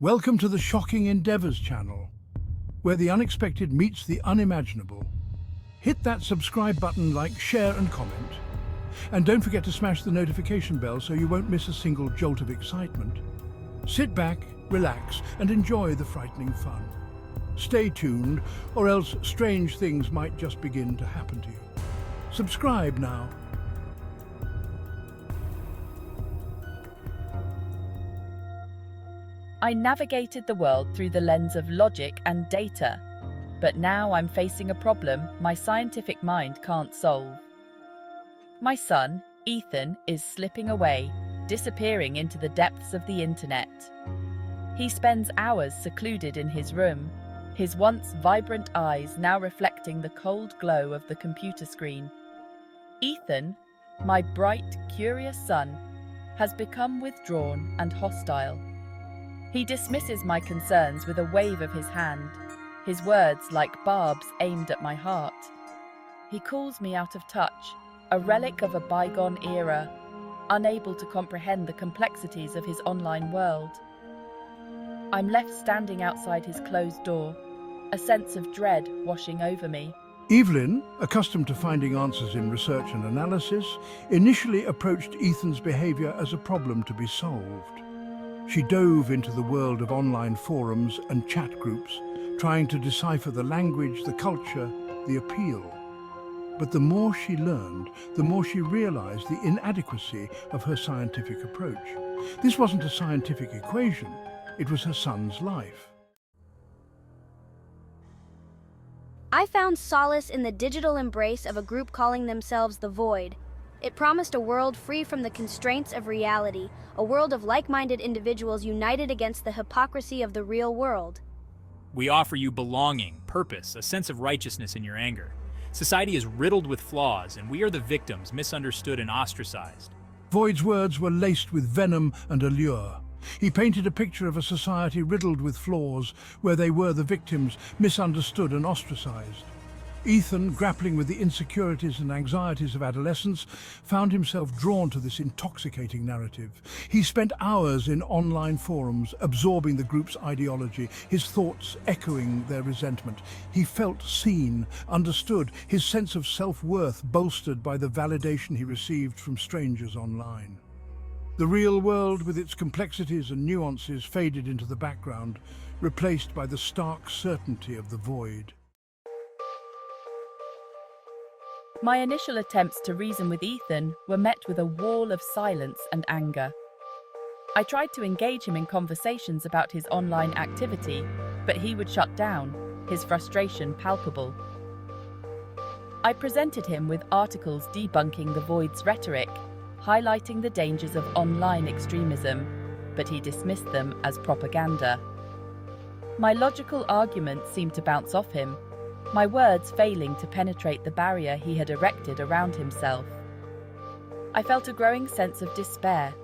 Welcome to the Shocking Endeavours channel, where the unexpected meets the unimaginable. Hit that subscribe button, like, share and comment. And don't forget to smash the notification bell so you won't miss a single jolt of excitement. Sit back, relax and enjoy the frightening fun. Stay tuned, or else strange things might just begin to happen to you. Subscribe now. I navigated the world through the lens of logic and data, but now I'm facing a problem my scientific mind can't solve. My son, Ethan, is slipping away, disappearing into the depths of the internet. He spends hours secluded in his room, his once vibrant eyes now reflecting the cold glow of the computer screen. Ethan, my bright, curious son, has become withdrawn and hostile. He dismisses my concerns with a wave of his hand, his words like barbs aimed at my heart. He calls me out of touch, a relic of a bygone era, unable to comprehend the complexities of his online world. I'm left standing outside his closed door, a sense of dread washing over me. Evelyn, accustomed to finding answers in research and analysis, initially approached Ethan's behavior as a problem to be solved. She dove into the world of online forums and chat groups, trying to decipher the language, the culture, the appeal. But the more she learned, the more she realized the inadequacy of her scientific approach. This wasn't a scientific equation, it was her son's life. I found solace in the digital embrace of a group calling themselves The Void. It promised a world free from the constraints of reality, a world of like-minded individuals united against the hypocrisy of the real world. We offer you belonging, purpose, a sense of righteousness in your anger. Society is riddled with flaws, and we are the victims, misunderstood and ostracized. Void's words were laced with venom and allure. He painted a picture of a society riddled with flaws, where they were the victims, misunderstood and ostracized. Ethan, grappling with the insecurities and anxieties of adolescence, found himself drawn to this intoxicating narrative. He spent hours in online forums, absorbing the group's ideology, his thoughts echoing their resentment. He felt seen, understood, his sense of self-worth bolstered by the validation he received from strangers online. The real world, with its complexities and nuances, faded into the background, replaced by the stark certainty of the void. My initial attempts to reason with Ethan were met with a wall of silence and anger. I tried to engage him in conversations about his online activity, but he would shut down, his frustration palpable. I presented him with articles debunking the Void's rhetoric, highlighting the dangers of online extremism, but he dismissed them as propaganda. My logical arguments seemed to bounce off him, my words failing to penetrate the barrier he had erected around himself. I felt a growing sense of despair,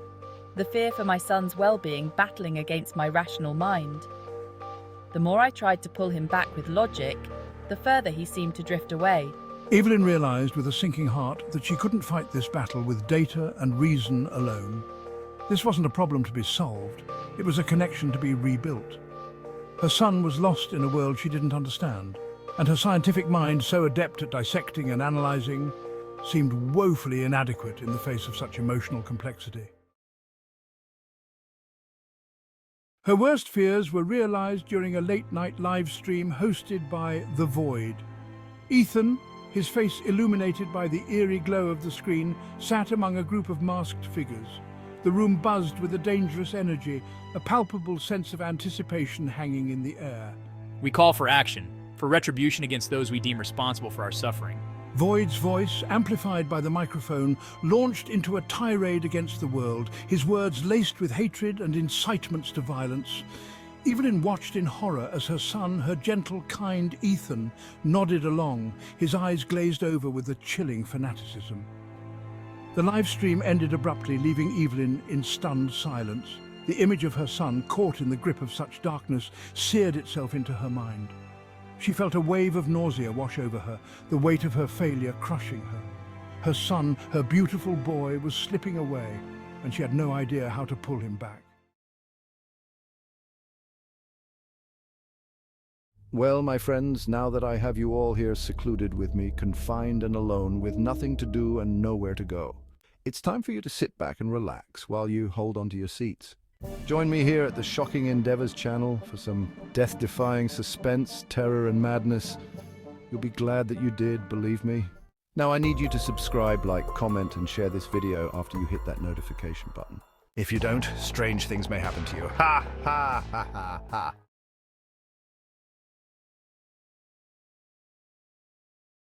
the fear for my son's well-being battling against my rational mind. The more I tried to pull him back with logic, the further he seemed to drift away. Evelyn realized with a sinking heart that she couldn't fight this battle with data and reason alone. This wasn't a problem to be solved, it was a connection to be rebuilt. Her son was lost in a world she didn't understand, and her scientific mind, so adept at dissecting and analyzing, seemed woefully inadequate in the face of such emotional complexity. Her worst fears were realized during a late-night live stream hosted by The Void. Ethan, his face illuminated by the eerie glow of the screen, sat among a group of masked figures. The room buzzed with a dangerous energy, a palpable sense of anticipation hanging in the air. We call for action, for retribution against those we deem responsible for our suffering. Void's voice, amplified by the microphone, launched into a tirade against the world, his words laced with hatred and incitements to violence. Evelyn watched in horror as her son, her gentle, kind Ethan, nodded along, his eyes glazed over with a chilling fanaticism. The live stream ended abruptly, leaving Evelyn in stunned silence. The image of her son, caught in the grip of such darkness, seared itself into her mind. She felt a wave of nausea wash over her, the weight of her failure crushing her. Her son, her beautiful boy, was slipping away, and she had no idea how to pull him back. Well, my friends, now that I have you all here secluded with me, confined and alone, with nothing to do and nowhere to go, it's time for you to sit back and relax while you hold on to your seats. Join me here at the Shocking Endeavors channel for some death-defying suspense, terror and madness. You'll be glad that you did, believe me. Now I need you to subscribe, like, comment and share this video after you hit that notification button. If you don't, strange things may happen to you. Ha ha ha ha ha.